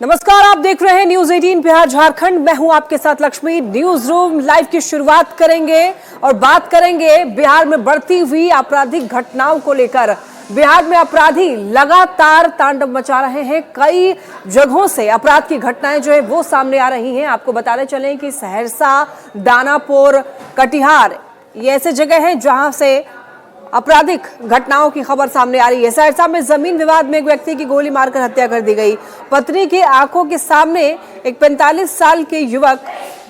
नमस्कार, आप देख रहे हैं न्यूज 18 बिहार झारखंड। मैं हूं आपके साथ लक्ष्मी। न्यूज रूम लाइव की शुरुआत करेंगे और बात करेंगे बिहार में बढ़ती हुई आपराधिक घटनाओं को लेकर। बिहार में अपराधी लगातार तांडव मचा रहे हैं। कई जगहों से अपराध की घटनाएं जो है वो सामने आ रही हैं। आपको बताते चलें कि सहरसा, दानापुर, कटिहार ये ऐसे जगह हैं जहां से आपराधिक घटनाओं की खबर सामने आ रही है। सहरसा में जमीन विवाद में एक व्यक्ति की गोली मारकर हत्या कर दी गई। पत्नी की आंखों के सामने एक 45 साल के युवक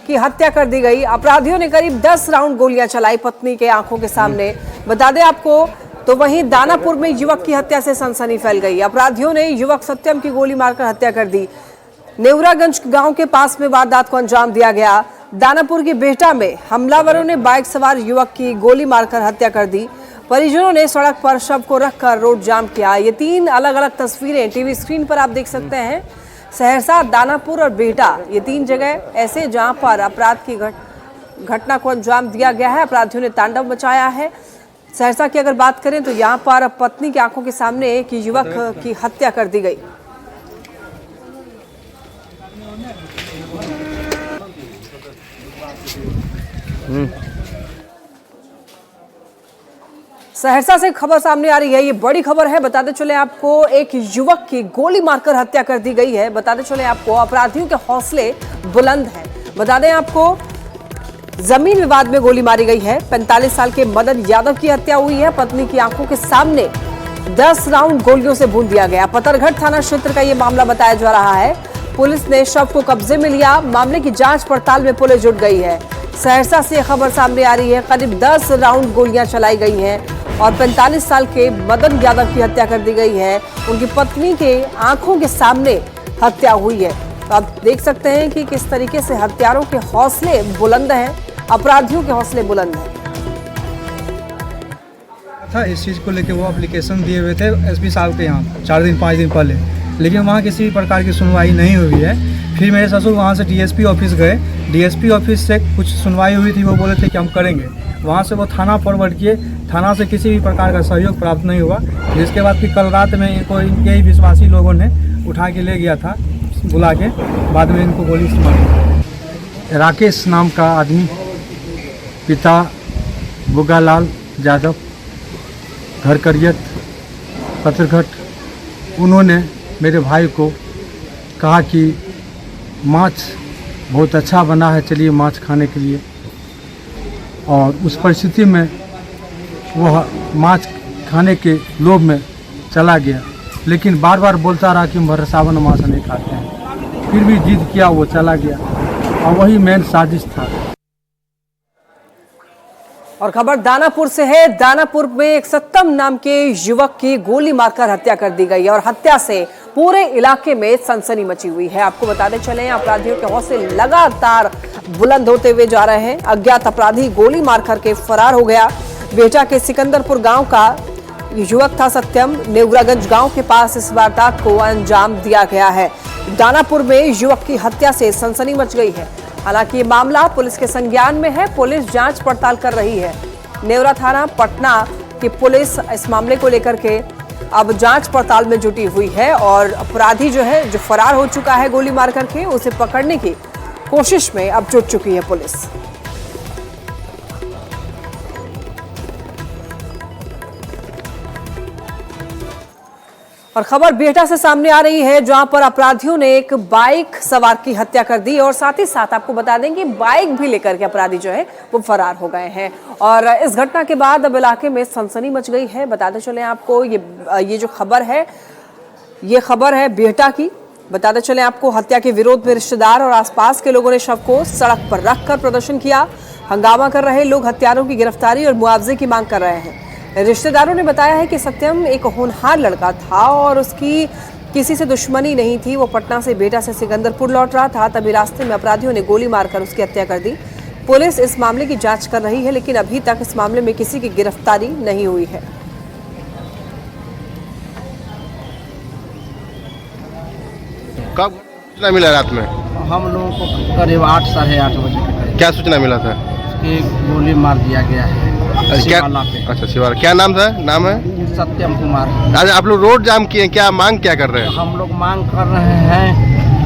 की हत्या कर दी गई। अपराधियों ने करीब 10 राउंड गोलियां चलाई पत्नी के आंखों के सामने। बता दें आपको, तो वहीं दानापुर में युवक की हत्या से सनसनी फैल गई। अपराधियों ने युवक सत्यम की गोली मारकर हत्या कर दी। नेवरागंज गांव के पास में वारदात को अंजाम दिया गया। दानापुर की बेहटा में हमलावरों ने बाइक सवार युवक की गोली मारकर हत्या कर दी। परिजनों ने सड़क पर शव को रखकर रोड जाम किया। ये 3 अलग अलग तस्वीरें टीवी स्क्रीन पर आप देख सकते हैं। सहरसा, दानापुर और बेहटा ये 3 जगह ऐसे जहां पर अपराध की घटना को अंजाम दिया गया है। अपराधियों ने तांडव मचाया है। सहरसा की अगर बात करें तो यहाँ पर पत्नी की आंखों के सामने एक युवक की हत्या कर दी गई। सहरसा से खबर सामने आ रही है। ये बड़ी खबर है। बताते चले आपको, एक युवक की गोली मारकर हत्या कर दी गई है। बताते चले आपको, अपराधियों के हौसले बुलंद हैं। बता दें आपको, जमीन विवाद में गोली मारी गई है। 45 साल के मदन यादव की हत्या हुई है। पत्नी की आंखों के सामने 10 राउंड गोलियों से भून दिया गया। पतरघट थाना क्षेत्र का ये मामला बताया जा रहा है। पुलिस ने शव को कब्जे में लिया। मामले की जांच पड़ताल में पुलिस जुट गई है। सहरसा से खबर सामने आ रही है। करीब 10 राउंड गोलियां चलाई गई हैं और 45 साल के मदन यादव की हत्या कर दी गई है। उनकी पत्नी के आंखों के सामने हत्या हुई है। तो आप देख सकते हैं कि किस तरीके से हत्यारों के हौसले बुलंद हैं, अपराधियों के हौसले बुलंद हैं। था इस चीज़ को लेके वो एप्लीकेशन दिए हुए थे एसपी साहब के यहाँ 4 दिन 5 दिन पहले, लेकिन वहाँ किसी प्रकार की सुनवाई नहीं हुई है। फिर मेरे ससुर वहाँ से डीएसपी ऑफिस गए। डीएसपी ऑफिस से कुछ सुनवाई हुई थी, वो बोले थे कि हम करेंगे। वहाँ से वो थाना फॉरवर्ड किए। थाना से किसी भी प्रकार का सहयोग प्राप्त नहीं हुआ। जिसके बाद फिर कल रात में इनको इनके ही विश्वासी लोगों ने उठा के ले गया था, बुला के। बाद में इनको गोली से मार। राकेश नाम का आदमी, पिता बुग्गालाल यादव, घर करियत, पतरघट, उन्होंने मेरे भाई को कहा कि माछ बहुत अच्छा बना है, चलिए माछ खाने के लिए। और उस परिस्थिति में वह माछ खाने के लोभ में चला गया, लेकिन बार बार बोलता रहा कि हम रसावन माछ नहीं खाते हैं। फिर भी जिद किया, वो चला गया और वही मेन साजिश था। और खबर दानापुर से है। दानापुर में एक सत्यम नाम के युवक की गोली मारकर हत्या कर दी गई है और हत्या से पूरे इलाके में सनसनी मची हुई है। आपको बताते चले, अपराधियों के हौसले लगातार बुलंद होते हुए जा रहे हैं। अज्ञात अपराधी गोली मारकर के फरार हो गया। बेहटा के सिकंदरपुर गांव का युवक था सत्यम। नेवरागंज गांव के पास इस वारदात को अंजाम दिया गया है। दानापुर में युवक की हत्या से सनसनी मच गई है। हालांकि ये मामला पुलिस के संज्ञान में है। पुलिस जांच पड़ताल कर रही है। नेवरा थाना पटना की पुलिस इस मामले को लेकर के अब जांच पड़ताल में जुटी हुई है और अपराधी जो फरार हो चुका है गोली मार करके, उसे पकड़ने की कोशिश में अब जुट चुकी है पुलिस। और खबर बेहटा से सामने आ रही है, जहां पर अपराधियों ने एक बाइक सवार की हत्या कर दी और साथ ही साथ आपको बता दें कि बाइक भी लेकर के अपराधी जो है वो फरार हो गए हैं। और इस घटना के बाद अब इलाके में सनसनी मच गई है। बताते चले आपको, ये जो खबर है, ये खबर है बेहटा की। बताते चले आपको, हत्या के विरोध में रिश्तेदार और आसपास के लोगों ने शव को सड़क पर रखकर प्रदर्शन किया। हंगामा कर रहे लोग हत्यारों की गिरफ्तारी और मुआवजे की मांग कर रहे हैं। रिश्तेदारों ने बताया है कि सत्यम एक होनहार लड़का था और उसकी किसी से दुश्मनी नहीं थी। वो पटना से बेहटा से सिकंदरपुर लौट रहा था, तभी रास्ते में अपराधियों ने गोली मारकर उसकी हत्या कर दी। पुलिस इस मामले की जांच कर रही है, लेकिन अभी तक इस मामले में किसी की गिरफ्तारी नहीं हुई है। कब सूचना मिला रात में? हम लोगों को करीब 8 साढ़े 8 बजे के करीब क्या सूचना मिला था? कि गोली मार दिया गया है। क्या? अच्छा, शिवाला। क्या नाम था? नाम है सत्यम कुमार। आज आप लोग रोड जाम किए, क्या मांग क्या कर रहे हैं? हम लोग मांग कर रहे हैं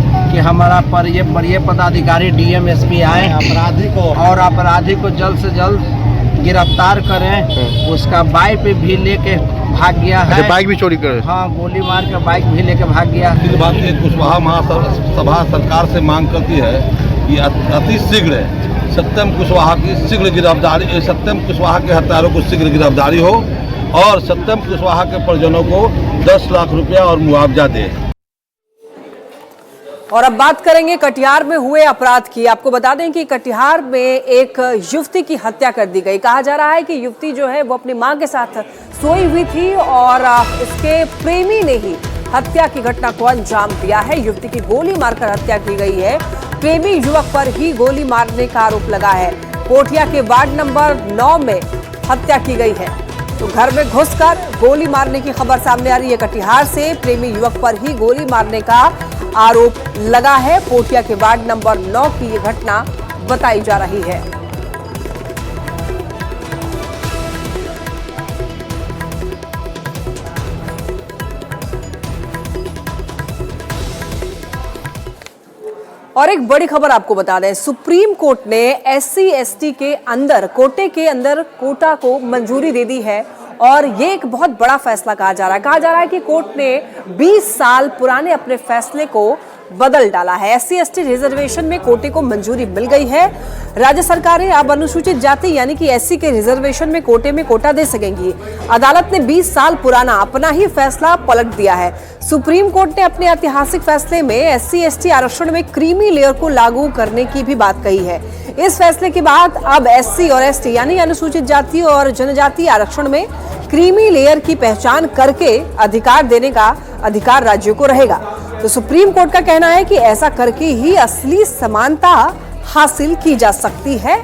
हमारा पर ये बड़े पदाधिकारी डीएम एसपी आए अपराधी को जल्द से जल्द गिरफ्तार करें। उसका बाइक भी लेके भाग गया है। बाइक भी चोरी करे? हाँ, गोली मार के बाइक भी लेके भाग गया। भारतीय कुशवाहा महासभा सरकार से मांग करती है कि अति शीघ्र सत्यम कुशवाहा की शीघ्र गिरफ्तारी, सत्यम कुशवाहा के हत्यारों को शीघ्र गिरफ्तारी हो और सत्यम कुशवाहा के परिजनों को 10 लाख रुपया और मुआवजा दे। और अब बात करेंगे कटिहार में हुए अपराध की। आपको बता दें कि कटिहार में एक युवती की हत्या कर दी गई। कहा जा रहा है कि युवती जो है वो अपनी मां के साथ सोई हुई थी और उसके प्रेमी ने ही हत्या की घटना को अंजाम दिया है। युवती की गोली मारकर हत्या की गई है। प्रेमी युवक पर ही गोली मारने का आरोप लगा है। कोठिया के वार्ड नंबर 9 में हत्या की गई है। तो घर में घुसकर गोली मारने की खबर सामने आ रही है। कटिहार से प्रेमी युवक पर ही गोली मारने का आरोप लगा है। कोठिया के वार्ड नंबर 9 की ये घटना बताई जा रही है। और एक बड़ी खबर आपको बता दें, सुप्रीम कोर्ट ने SC/ST के अंदर कोटे के अंदर कोटा को मंजूरी दे दी है। और ये एक बहुत बड़ा फैसला कहा जा रहा है कि कोर्ट ने 20 साल पुराने अपने फैसले को बदल डाला है। SC/ST रिजर्वेशन में कोटे को मंजूरी मिल गई है। राज्य सरकारें अब अनुसूचित जाति यानी कि SC के रिजर्वेशन में कोटे में कोटा दे सकेंगी। अदालत ने 20 साल पुराना अपना ही फैसला पलट दिया है। सुप्रीम कोर्ट ने अपने ऐतिहासिक फैसले में SC/ST आरक्षण में क्रीमी लेयर को लागू करने की भी बात कही है। इस फैसले के बाद अब SC और ST यानी अनुसूचित जाति और जनजाति आरक्षण में क्रीमी लेयर की पहचान करके अधिकार देने का अधिकार राज्यों को रहेगा। तो सुप्रीम कोर्ट का कहना है कि ऐसा करके ही असली समानता हासिल की जा सकती है।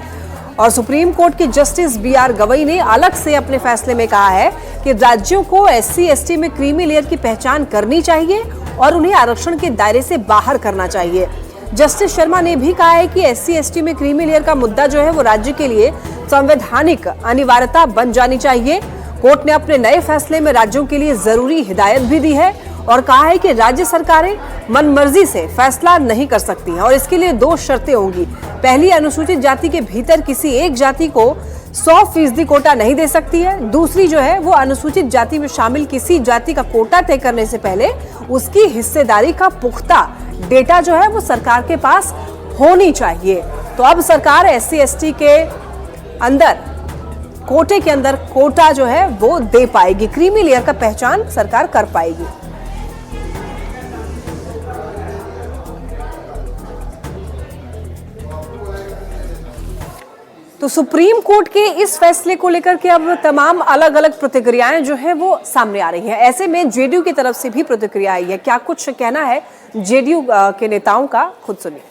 और सुप्रीम कोर्ट के जस्टिस BR गवई ने अलग से अपने फैसले में कहा है कि राज्यों को SC/ST में क्रीमी लेयर की पहचान करनी चाहिए और उन्हें आरक्षण के दायरे से बाहर करना चाहिए। जस्टिस शर्मा ने भी कहा है कि SC/ST में क्रीमी लेयर का मुद्दा जो है वो राज्य के लिए संवैधानिक अनिवार्यता बन जानी चाहिए। कोर्ट ने अपने नए फैसले में राज्यों के लिए जरूरी हिदायत भी दी है और कहा है कि राज्य सरकारें मनमर्जी से फैसला नहीं कर सकती हैं और इसके लिए 2 शर्तें होंगी। पहली, अनुसूचित जाति के भीतर किसी एक जाति को 100% कोटा नहीं दे सकती है। दूसरी जो है वो अनुसूचित जाति में शामिल किसी जाति का कोटा तय करने से पहले उसकी हिस्सेदारी का पुख्ता डेटा जो है वो सरकार के पास होनी चाहिए। तो अब सरकार SC/ST के अंदर कोटे के अंदर कोटा जो है वो दे पाएगी। क्रीमी लेयर का पहचान सरकार कर पाएगी। तो सुप्रीम कोर्ट के इस फैसले को लेकर के अब तमाम अलग अलग प्रतिक्रियाएं जो है वो सामने आ रही हैं। ऐसे में JDU की तरफ से भी प्रतिक्रिया आई है। क्या कुछ कहना है JDU के नेताओं का, खुद सुनिए।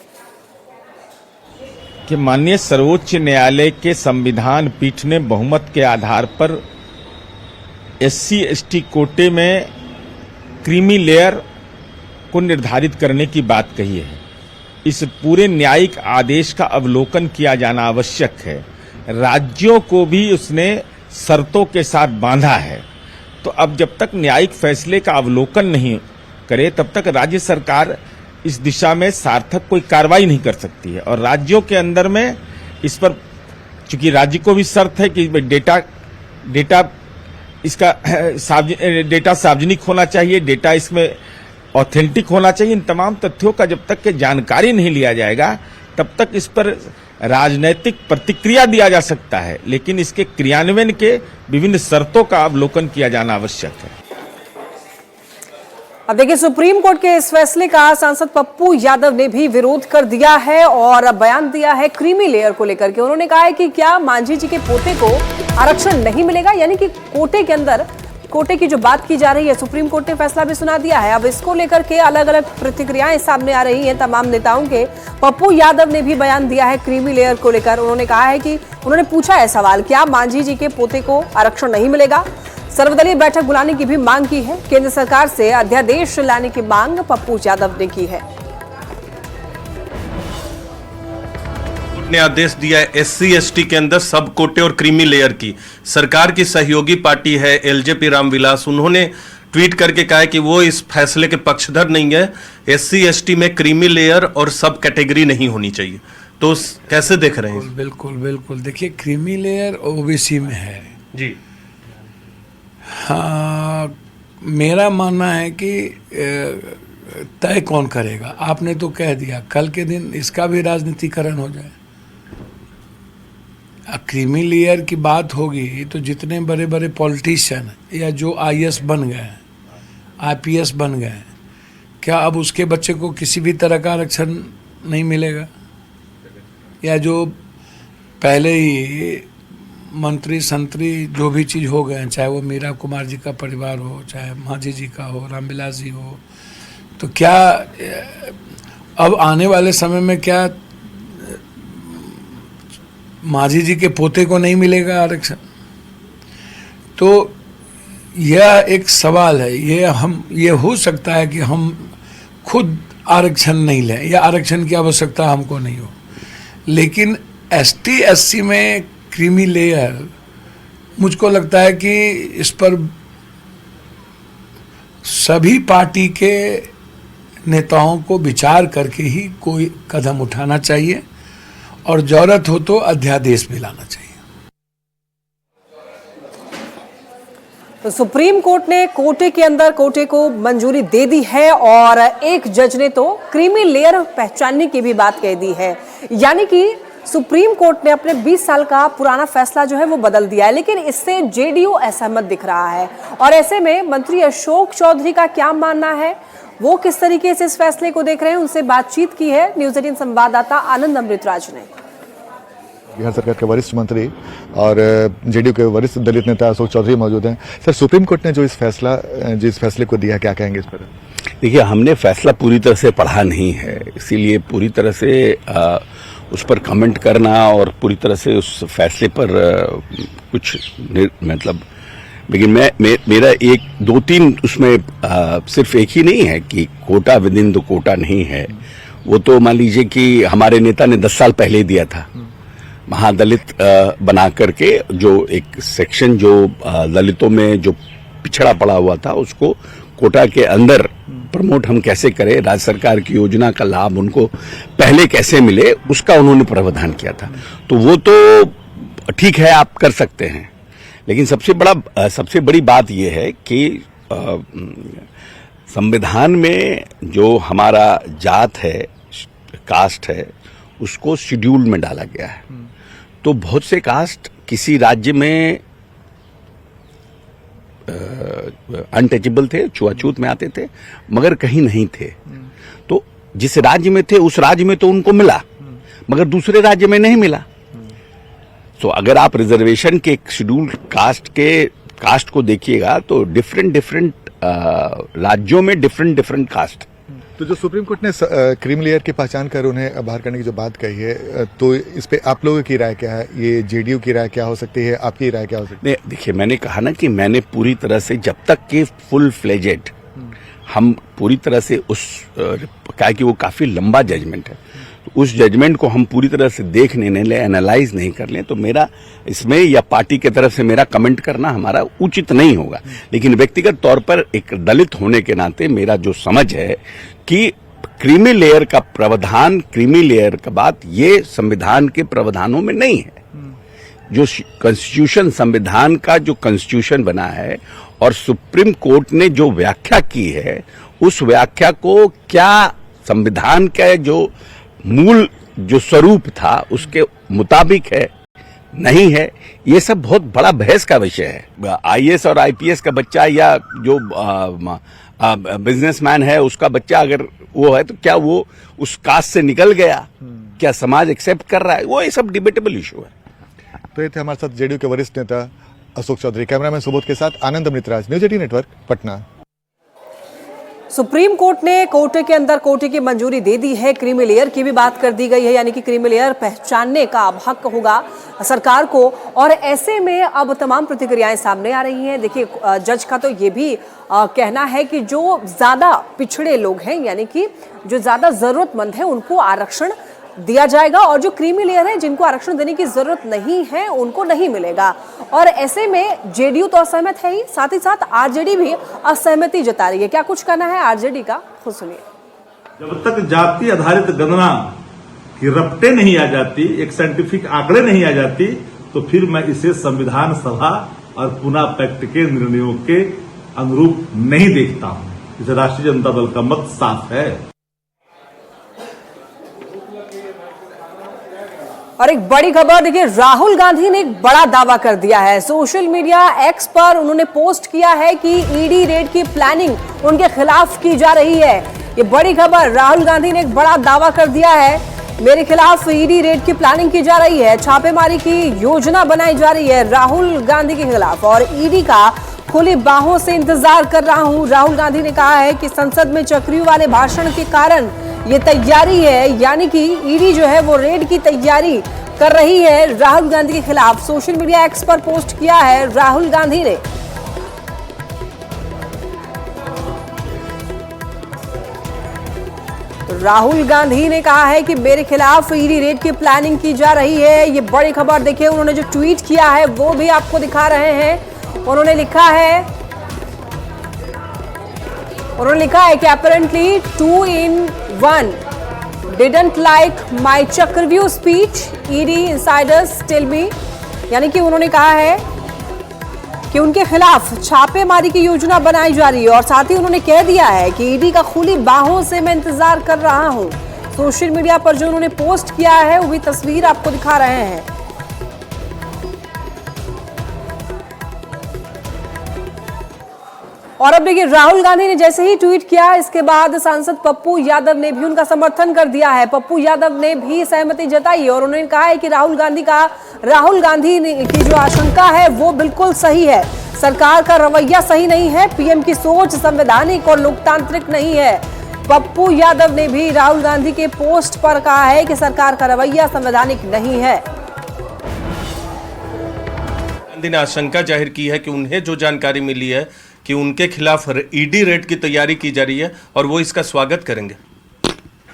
कि माननीय सर्वोच्च न्यायालय के संविधान पीठ ने बहुमत के आधार पर SC/ST कोटे में क्रीमी लेयर को निर्धारित करने की बात कही है। इस पूरे न्यायिक आदेश का अवलोकन किया जाना आवश्यक है। राज्यों को भी उसने शर्तों के साथ बांधा है। तो अब जब तक न्यायिक फैसले का अवलोकन नहीं करे तब तक राज्य सरकार इस दिशा में सार्थक कोई कार्रवाई नहीं कर सकती है। और राज्यों के अंदर में इस पर चूंकि राज्य को भी शर्त है कि डेटा सार्वजनिक होना चाहिए, डेटा इसमें ऑथेंटिक होना चाहिए। इन तमाम तथ्यों का जब तक के जानकारी नहीं लिया जाएगा तब तक इस पर राजनैतिक प्रतिक्रिया दिया जा सकता है, लेकिन इसके क्रियान्वयन के विभिन्न शर्तों का अवलोकन किया जाना आवश्यक है। अब देखिए, सुप्रीम कोर्ट के इस फैसले का सांसद पप्पू यादव ने भी विरोध कर दिया है और बयान दिया है क्रीमी लेयर को लेकर के। उन्होंने कहा है कि क्या मांझी जी के पोते को आरक्षण नहीं मिलेगा, यानी कि कोटे के अंदर कोटे की जो बात की जा रही है, सुप्रीम कोर्ट ने फैसला भी सुना दिया है। अब इसको लेकर के अलग अलग प्रतिक्रियाएं सामने आ रही हैं तमाम नेताओं के। पप्पू यादव ने भी बयान दिया है क्रीमी लेयर को लेकर। उन्होंने कहा है कि उन्होंने पूछा है सवाल, क्या मांझी जी के पोते को आरक्षण नहीं मिलेगा। सर्वदलीय बैठक बुलाने की भी मांग की है। केंद्र सरकार से अध्यादेश लाने की मांग पप्पू यादव ने की है। ने आदेश दिया है SC/ST के अंदर सब कोटे और क्रीमी लेयर की। सरकार की सहयोगी पार्टी है LJP रामविलास, उन्होंने ट्वीट करके कहा है कि वो इस फैसले के पक्षधर नहीं है, एससी एसटी में क्रीमी लेयर और सब कैटेगरी नहीं होनी चाहिए। तो कैसे देख रहे हैं? बिल्कुल बिल्कुल, देखिए क्रीमी लेयर ओबीसी में है जी। हाँ, मेरा मानना है कि तय कौन करेगा। आपने तो कह दिया, कल के दिन इसका भी राजनीतिकरण हो जाए। क्रीमी लेयर की बात होगी तो जितने बड़े बड़े पॉलिटिशियन या जो आईएएस बन गए, आईपीएस बन गए, क्या अब उसके बच्चे को किसी भी तरह का आरक्षण नहीं मिलेगा? या जो पहले ही मंत्री संतरी जो भी चीज़ हो गए, चाहे वो मीरा कुमार जी का परिवार हो, चाहे मांझी जी का हो, रामविलास जी हो, तो क्या अब आने वाले समय में क्या मांझी जी के पोते को नहीं मिलेगा आरक्षण? तो यह एक सवाल है। ये हो सकता है कि हम खुद आरक्षण नहीं लें या आरक्षण की आवश्यकता हमको नहीं हो, लेकिन एसटी एससी में क्रीमी लेयर, मुझको लगता है कि इस पर सभी पार्टी के नेताओं को विचार करके ही कोई कदम उठाना चाहिए और जरूरत हो तो अध्यादेश भी लाना चाहिए। तो सुप्रीम कोर्ट ने कोटे के अंदर कोटे को मंजूरी दे दी है और एक जज ने तो क्रीमी लेयर पहचानने की भी बात कह दी है। यानी कि सुप्रीम कोर्ट ने अपने 20 साल का पुराना फैसला जो है वो बदल दिया है, लेकिन इससे जेडीयू असहमत दिख रहा है। और ऐसे में मंत्री अशोक चौधरी का क्या मानना है, वो किस तरीके से इस फैसले को देख रहे हैं, उनसे बातचीत की है न्यूज़ 18 संवाददाता आनंद अमृतराज ने। बिहार सरकार के वरिष्ठ मंत्री और जेडीयू के वरिष्ठ दलित नेता अशोक चौधरी मौजूद हैं। सर, सुप्रीम कोर्ट ने जो इस फैसले को दिया, क्या कहेंगे इस पर? देखिए, हमने फैसला पूरी तरह से पढ़ा नहीं है, इसीलिए पूरी तरह से उस पर कमेंट करना और पूरी तरह से उस फैसले पर कुछ मतलब, लेकिन मेरा एक दो तीन उसमें सिर्फ एक ही नहीं है कि quota within the quota नहीं है। वो तो मान लीजिए कि हमारे नेता ने 10 साल पहले दिया था, महादलित बना करके, जो एक सेक्शन जो दलितों में जो पिछड़ा पड़ा हुआ था उसको कोटा के अंदर प्रमोट हम कैसे करें, राज्य सरकार की योजना का लाभ उनको पहले कैसे मिले, उसका उन्होंने प्रावधान किया था। तो वो तो ठीक है, आप कर सकते हैं, लेकिन सबसे बड़ी बात यह है कि संविधान में जो हमारा जात है, कास्ट है, उसको शेड्यूल में डाला गया है। तो बहुत से कास्ट किसी राज्य में अनटचेबल थे, छुआछूत में आते थे, मगर कहीं नहीं थे। तो जिस राज्य में थे उस राज्य में तो उनको मिला, मगर दूसरे राज्य में नहीं मिला। तो अगर आप रिजर्वेशन के शेड्यूल कास्ट को देखिएगा तो डिफरेंट राज्यों में डिफरेंट कास्ट। तो जो सुप्रीम कोर्ट ने क्रीमी लेयर की पहचान कर उन्हें बाहर करने की जो बात कही है, तो इस पे आप लोगों की राय क्या है? ये जेडीयू की राय क्या हो सकती है, आपकी राय क्या हो सकती है? देखिए, मैंने कहा ना कि मैंने पूरी तरह से, जब तक कि फुल फ्लेजेड हम पूरी तरह से कहा कि वो काफी लंबा जजमेंट है, तो उस जजमेंट को हम पूरी तरह से देख नहीं ले, एनालाइज नहीं कर लें, तो मेरा इसमें या पार्टी की तरफ से मेरा कमेंट करना हमारा उचित नहीं होगा। लेकिन व्यक्तिगत तौर पर एक दलित होने के नाते मेरा जो समझ है कि क्रीमी लेयर का प्रावधान, क्रीमी लेयर का बात, ये संविधान के प्रावधानों में नहीं है। जो कॉन्स्टिट्यूशन, संविधान का जो कॉन्स्टिट्यूशन बना है और सुप्रीम कोर्ट ने जो व्याख्या की है, उस व्याख्या को क्या संविधान का जो मूल जो स्वरूप था उसके मुताबिक है, नहीं है, ये सब बहुत बड़ा बहस का विषय है। आईएएस और आईपीएस का बच्चा या जो बिजनेसमैन है उसका बच्चा अगर वो है तो क्या वो उस कास्ट से निकल गया, क्या समाज एक्सेप्ट कर रहा है, वो ये सब डिबेटेबल इशू है। तो ये थे हमारे साथ जेडीयू के वरिष्ठ नेता अशोक चौधरी। कैमरामैन सुबोध के साथ Anand Amritraj, news 18 network, Patna. Supreme court ने कोटे के अंदर कोटे की मंजूरी दे दी है, क्रीमी लेयर की भी बात कर दी गई है, यानी कि क्रीमी लेयर पहचानने का अब हक होगा सरकार को। और ऐसे में अब तमाम प्रतिक्रियाएं सामने आ रही हैं। देखिए, जज का तो ये भी कहना है कि जो ज्यादा पिछड़े लोग हैं, यानी कि जो ज्यादा जरूरतमंद है, उनको आरक्षण दिया जाएगा और जो क्रीमी लेयर है जिनको आरक्षण देने की जरूरत नहीं है उनको नहीं मिलेगा। और ऐसे में जेडीयू तो असहमत है ही, साथ साथ आरजेडी भी असहमति जता रही है। क्या कुछ कहना है आरजेडी का, खुद सुनिए। जब तक जाति आधारित गणना की रपटे नहीं आ जाती, एक साइंटिफिक आंकड़े नहीं आ जाती, तो फिर मैं इसे संविधान सभा और पुनः पैक्ट के निर्णयों के अनुरूप नहीं देखता हूं। इसे राष्ट्रीय जनता दल का मत साफ है। और एक बड़ी खबर देखिए, राहुल गांधी ने एक बड़ा दावा कर दिया है। सोशल मीडिया एक्स पर उन्होंने पोस्ट किया है कि ईडी रेड की प्लानिंग उनके खिलाफ की जा रही है। ये बड़ी खबर, राहुल गांधी ने एक बड़ा दावा कर दिया है, मेरे खिलाफ ईडी रेड की प्लानिंग की जा रही है, छापेमारी की योजना बनाई जा रही है राहुल गांधी के खिलाफ और ईडी का खुली बाहों से इंतजार कर रहा हूं। राहुल गांधी ने कहा है कि संसद में चक्रियों वाले भाषण के कारण ये तैयारी है, यानी कि ईडी जो है वो रेड की तैयारी कर रही है राहुल गांधी के खिलाफ। सोशल मीडिया एक्स पर पोस्ट किया है राहुल गांधी ने। राहुल गांधी ने कहा है कि मेरे खिलाफ ईडी रेड की प्लानिंग की जा रही है। ये बड़ी खबर देखिए, उन्होंने जो ट्वीट किया है वो भी आपको दिखा रहे हैं। उन्होंने लिखा है कि apparently 2 in 1 didn't like my चक्रव्यूह speech, ED insiders tell me, यानी कि उन्होंने कहा है कि उनके खिलाफ छापेमारी की योजना बनाई जा रही है और साथ ही उन्होंने कह दिया है कि ईडी का खुली बाहों से मैं इंतजार कर रहा हूं। सोशल मीडिया पर जो उन्होंने पोस्ट किया है वो भी तस्वीर आपको दिखा रहे हैं। और अब देखिए, राहुल गांधी ने जैसे ही ट्वीट किया इसके बाद सांसद पप्पू यादव ने भी उनका समर्थन कर दिया है। पप्पू यादव ने भी सहमति जताई और उन्होंने कहा है कि राहुल गांधी की जो आशंका है वो बिल्कुल सही है। सरकार का रवैया सही नहीं है, पीएम की सोच संवैधानिक और लोकतांत्रिक नहीं है। पप्पू यादव ने भी राहुल गांधी के पोस्ट पर कहा है कि सरकार का रवैया संवैधानिक नहीं है। गांधी ने आशंका जाहिर की है कि उन्हें जो जानकारी मिली है कि उनके खिलाफ ईडी रेड की तैयारी की जा रही है और वो इसका स्वागत करेंगे।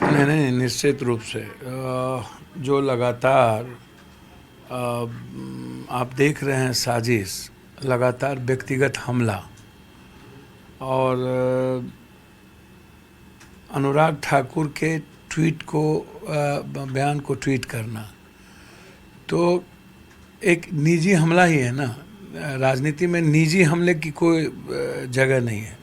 नहीं, निश्चित रूप से जो लगातार आप देख रहे हैं साजिश, लगातार व्यक्तिगत हमला और अनुराग ठाकुर के ट्वीट को बयान को ट्वीट करना, तो एक निजी हमला ही है ना। राजनीति में निजी हमले की कोई जगह नहीं है।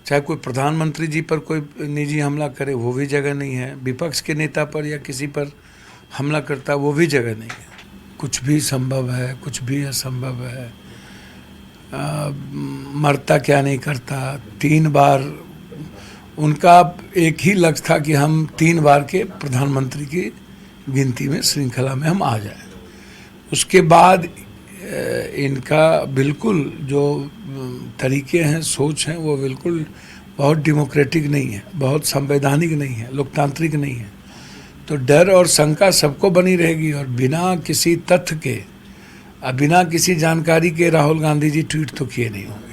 चाहे कोई प्रधानमंत्री जी पर कोई निजी हमला करे वो भी जगह नहीं है, विपक्ष के नेता पर या किसी पर हमला करता वो भी जगह नहीं है। कुछ भी संभव है, कुछ भी असंभव है। मरता क्या नहीं करता। 3 बार उनका एक ही लक्ष्य था कि हम 3 बार के प्रधानमंत्री की गिनती में, श्रृंखला में हम आ जाए। उसके बाद इनका बिल्कुल जो तरीके हैं, सोच हैं, वो बिल्कुल बहुत डेमोक्रेटिक नहीं है, बहुत संवैधानिक नहीं है, लोकतांत्रिक नहीं है। तो डर और शंका सबको बनी रहेगी और बिना किसी तथ्य के, बिना किसी जानकारी के राहुल गांधी जी ट्वीट तो किए नहीं होंगे।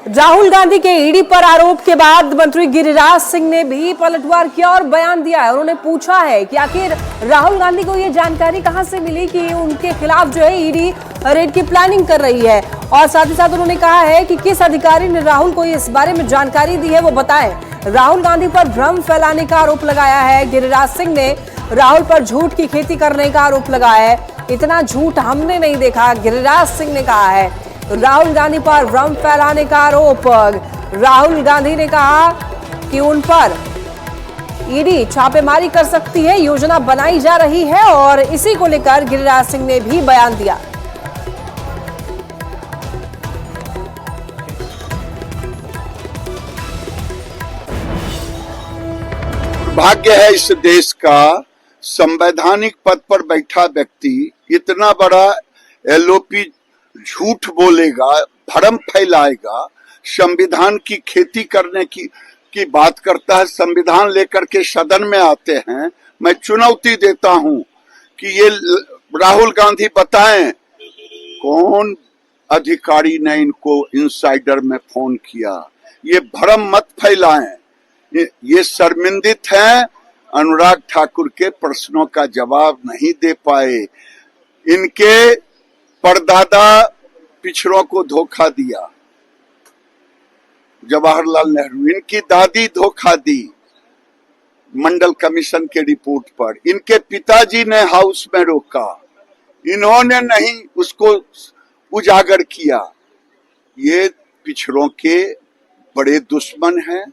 राहुल गांधी के ईडी पर आरोप के बाद मंत्री गिरिराज सिंह ने भी पलटवार किया और बयान दिया है। उन्होंने पूछा है कि आखिर राहुल गांधी को ये जानकारी कहां से मिली कि उनके खिलाफ जो है ईडी रेड की प्लानिंग कर रही है, और साथ ही साथ उन्होंने कहा है कि किस अधिकारी ने राहुल को इस बारे में जानकारी दी है वो बताएं। राहुल गांधी पर भ्रम फैलाने का आरोप लगाया है। गिरिराज सिंह ने राहुल पर झूठ की खेती करने का आरोप लगाया है। इतना झूठ हमने नहीं देखा, गिरिराज सिंह ने कहा है। राहुल गांधी पर भ्रम फैलाने का आरोप। राहुल गांधी ने कहा कि उन पर ईडी छापेमारी कर सकती है, योजना बनाई जा रही है और इसी को लेकर गिरिराज सिंह ने भी बयान दिया। भाग्य है इस देश का, संवैधानिक पद पर बैठा व्यक्ति इतना बड़ा एलओपी झूठ बोलेगा, भ्रम फैलाएगा, संविधान की खेती करने की बात करता है। संविधान लेकर के सदन में आते हैं। मैं चुनौती देता हूं कि ये राहुल गांधी बताएं कौन अधिकारी ने इनको इनसाइडर में फोन किया। ये भ्रम मत फैलाएं। ये शर्मिंदित हैं अनुराग ठाकुर के प्रश्नों का जवाब नहीं दे पाए। इनके परदादा पिछड़ों को धोखा दिया, जवाहरलाल नेहरू। इनकी दादी धोखा दी मंडल कमीशन के रिपोर्ट पर। इनके पिताजी ने हाउस में रोका, इन्होंने नहीं उसको उजागर किया। ये पिछड़ों के बड़े दुश्मन हैं,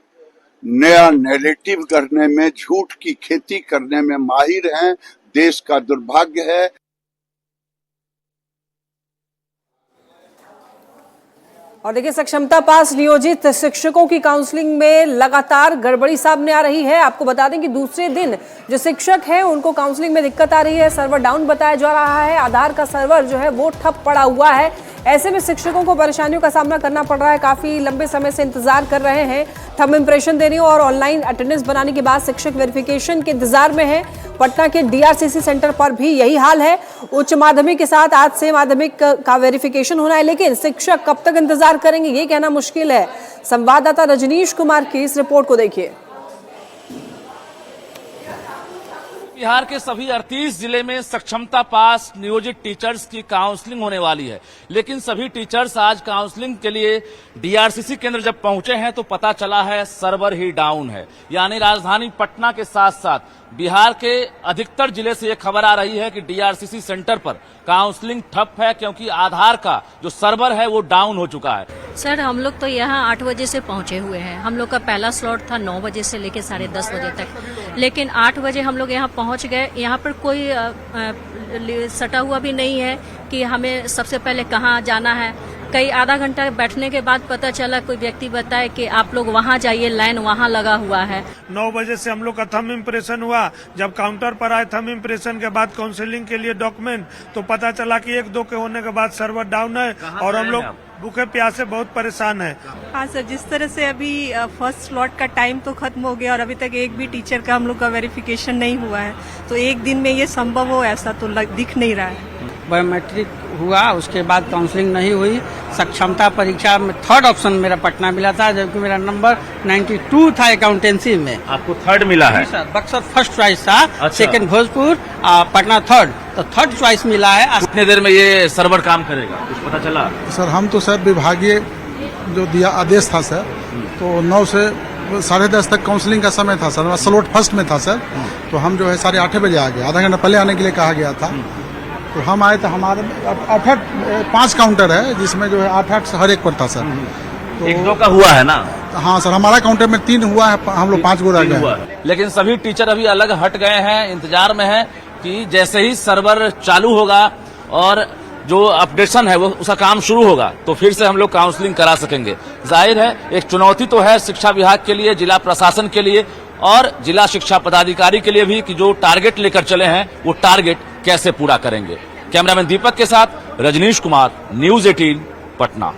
नया नैरेटिव करने में, झूठ की खेती करने में माहिर हैं। देश का दुर्भाग्य है। और देखिए, सक्षमता पास नियोजित शिक्षकों की काउंसलिंग में लगातार गड़बड़ी सामने आ रही है। आपको बता दें कि दूसरे दिन जो शिक्षक हैं उनको काउंसलिंग में दिक्कत आ रही है, सर्वर डाउन बताया जा रहा है, आधार का सर्वर जो है वो ठप पड़ा हुआ है। ऐसे में शिक्षकों को परेशानियों का सामना करना पड़ रहा है, काफी लंबे समय से इंतजार कर रहे हैं, थंब इंप्रेशन देने और ऑनलाइन अटेंडेंस बनाने के बाद शिक्षक वेरिफिकेशन के इंतजार में है। पटना के डीआरसीसी सेंटर पर भी यही हाल है। उच्च माध्यमिक के साथ आज से माध्यमिक का वेरिफिकेशन होना है, लेकिन शिक्षक कब तक इंतजार करेंगे ये कहना मुश्किल है। संवाददाता रजनीश कुमार की इस रिपोर्ट को देखिए। बिहार के सभी 38 जिले में सक्षमता पास नियोजित टीचर्स की काउंसलिंग होने वाली है, लेकिन सभी टीचर्स आज काउंसलिंग के लिए डीआरसीसी केंद्र जब पहुंचे हैं तो पता चला है सर्वर ही डाउन है। यानी राजधानी पटना के साथ साथ बिहार के अधिकतर जिले से यह खबर आ रही है कि डीआरसीसी सेंटर पर काउंसलिंग ठप है, क्योंकि आधार का जो सर्वर है वो डाउन हो चुका है। सर, हम लोग तो यहाँ 8 बजे से पहुँचे हुए हैं। हम लोग का पहला स्लॉट था 9 बजे से लेकर 10:30 बजे तक, लेकिन 8 बजे हम लोग यहाँ पहुँच गए। यहाँ पर कोई सटा हुआ भी नहीं है कि हमें सबसे पहले कहाँ जाना है। कई आधा घंटा बैठने के बाद पता चला, कोई व्यक्ति बताए कि आप लोग वहाँ जाइए, लाइन वहाँ लगा हुआ है। 9 बजे से हम लोग का थंब इम्प्रेशन हुआ। जब काउंटर पर आए थंब इम्प्रेशन के बाद काउंसलिंग के लिए डॉक्यूमेंट, तो पता चला कि 1-2 के होने के बाद सर्वर डाउन है और हम लोग भूखे प्यासे बहुत परेशान है। हाँ सर, जिस तरह से अभी फर्स्ट स्लॉट का टाइम तो खत्म हो गया और अभी तक एक भी टीचर का हम लोग का वेरिफिकेशन नहीं हुआ है, तो एक दिन में ये संभव हो ऐसा तो दिख नहीं रहा है। बायोमेट्रिक हुआ, उसके बाद काउंसलिंग नहीं हुई। सक्षमता परीक्षा में 3rd ऑप्शन मेरा पटना मिला था, जबकि मेरा नंबर 92 था अकाउंटेंसी में। आपको 3rd मिला है? सर, बक्सर फर्स्ट चॉइस था। अच्छा। सेकंड भोजपुर, पटना 3rd, तो 3rd चॉइस मिला है। कितने देर में ये सर्वर काम करेगा, कुछ पता चला? सर, हम तो सर विभागीय जो दिया आदेश था सर, तो 9 से 10:30 तक काउंसलिंग का समय था सर। हमारा स्लॉट फर्स्ट में था सर, तो हम जो है 8:30 बजे आ गए। आधा घंटा पहले आने के लिए कहा गया था, तो हम आए तो हमारे 5 काउंटर है, जिसमें जो है 8 हर एक पर था सर। तो 1-2 का हुआ है ना? हाँ सर, हमारा काउंटर में 3 हुआ है, हम लोग 5 गो रह गए। लेकिन सभी टीचर अभी अलग हट गए हैं, इंतजार में हैं कि जैसे ही सर्वर चालू होगा और जो अपडेशन है वो उसका काम शुरू होगा तो फिर से हम लोग काउंसलिंग करा सकेंगे। जाहिर है एक चुनौती तो है शिक्षा विभाग के लिए, जिला प्रशासन के लिए और जिला शिक्षा पदाधिकारी के लिए भी कि जो टारगेट लेकर चले हैं वो टारगेट कैसे पूरा करेंगे। कैमरामैन दीपक के साथ रजनीश कुमार, न्यूज़ 18 पटना।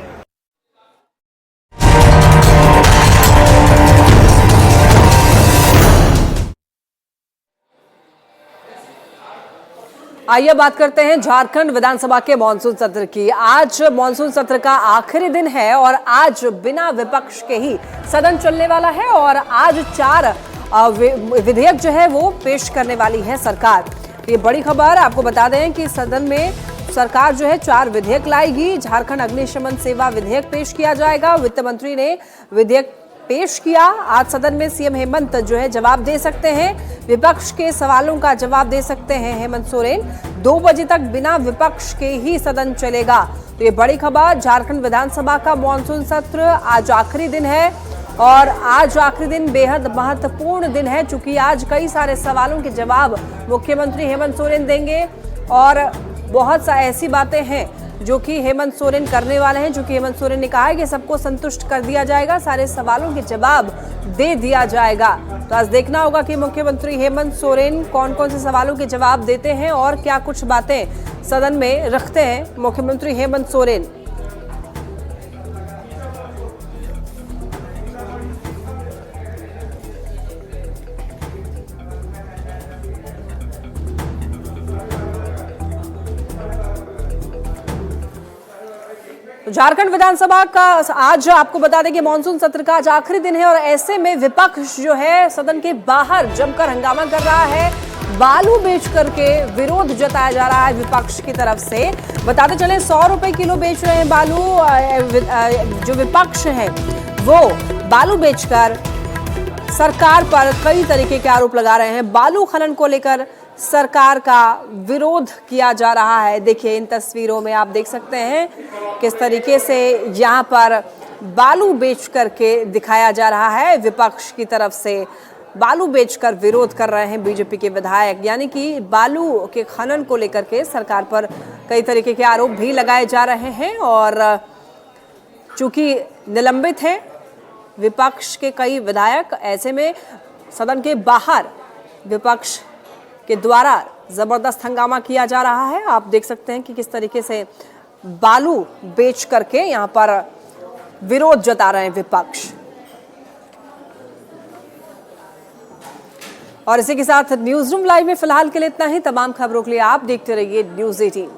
आइए बात करते हैं झारखंड विधानसभा के मानसून सत्र की। आज मानसून सत्र का आखिरी दिन है और आज बिना विपक्ष के ही सदन चलने वाला है और आज 4 विधेयक जो है वो पेश करने वाली है सरकार। ये बड़ी खबर, आपको बता दें कि सदन में सरकार जो है 4 विधेयक लाएगी। झारखंड अग्निशमन सेवा विधेयक पेश किया जाएगा। वित्त मंत्री ने विधेयक पेश किया। आज सदन में सीएम हेमंत जो है जवाब दे सकते हैं, विपक्ष के सवालों का जवाब दे सकते हैं हेमंत सोरेन। 2 बजे तक बिना विपक्ष के ही सदन चलेगा। तो ये बड़ी खबर, झारखंड विधानसभा का मानसून सत्र आज आखिरी दिन है और आज आखिरी दिन बेहद महत्वपूर्ण दिन है, चूंकि आज कई सारे सवालों के जवाब मुख्यमंत्री हेमंत सोरेन देंगे और बहुत सा ऐसी बातें हैं जो कि हेमंत सोरेन करने वाले हैं। चूंकि हेमंत सोरेन ने कहा है कि सबको संतुष्ट कर दिया जाएगा, सारे सवालों के जवाब दे दिया जाएगा। तो आज देखना होगा कि मुख्यमंत्री हेमंत सोरेन कौन कौन से सवालों के जवाब देते हैं और क्या कुछ बातें सदन में रखते हैं मुख्यमंत्री हेमंत सोरेन। तो झारखंड विधानसभा का आज आपको बता दें कि मानसून सत्र का आज आखिरी दिन है और ऐसे में विपक्ष जो है सदन के बाहर जमकर हंगामा कर रहा है। बालू बेच करके विरोध जताया जा रहा है विपक्ष की तरफ से। बताते चले 100 रुपए किलो बेच रहे हैं बालू। जो विपक्ष है वो बालू बेचकर सरकार पर कई तरीके के आरोप लगा रहे हैं। बालू खनन को लेकर सरकार का विरोध किया जा रहा है। देखिए इन तस्वीरों में आप देख सकते हैं किस तरीके से यहाँ पर बालू बेच करके दिखाया जा रहा है। विपक्ष की तरफ से बालू बेचकर विरोध कर रहे हैं बीजेपी के विधायक, यानी कि बालू के खनन को लेकर के सरकार पर कई तरीके के आरोप भी लगाए जा रहे हैं। और चूंकि निलंबित हैं विपक्ष के कई विधायक, ऐसे में सदन के बाहर विपक्ष के द्वारा जबरदस्त हंगामा किया जा रहा है। आप देख सकते हैं कि किस तरीके से बालू बेच करके यहां पर विरोध जता रहे हैं विपक्ष। और इसी के साथ न्यूज रूम लाइव में फिलहाल के लिए इतना ही। तमाम खबरों के लिए आप देखते रहिए न्यूज़ 18।